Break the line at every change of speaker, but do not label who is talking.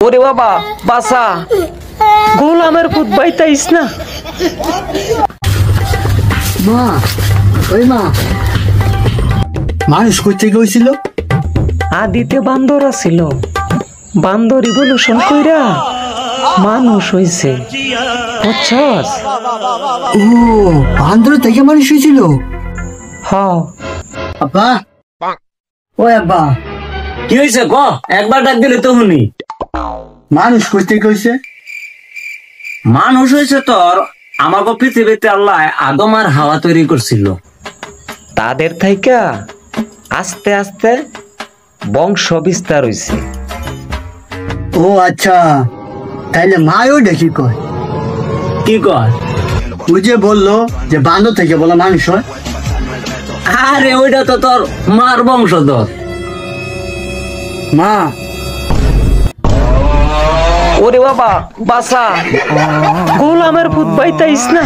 ওরে বাবা বাসা গোলামের পুত বাইতাইস না।
মা ওই মা মানুষ করতে গেছিল
আদিতে বান্দর আছিল, বান্দর ইভলিউশন কইরা মানুষ হইছে, বুঝছস?
ও বান্দর থেকে মানুষ হয়েছিল।
হ
আব্বা ও আব্বা
কি হয়েছে ক একবার ডাক দিলে তো শুনি।
মানুষ করতে গেছে।
মানুষ হয়েছে তোর আমাকে পৃথিবীতে আল্লাহ আদম আর হাওয়া তৈরি করছিল।
তাদের থাইকা আস্তে আস্তে বংশ বিস্তার হইছে।
ও আচ্ছা তাইলে মায়ও দেখি কয়
কি কয়?
ওই যে বললো যে বান্দর থেকে বলা মানুষ হয়।
আরে ওইটা তো তোর মার বংশধর।
মা
ওরে বাবা বাসা গোলামের পুত বাইতাইস না।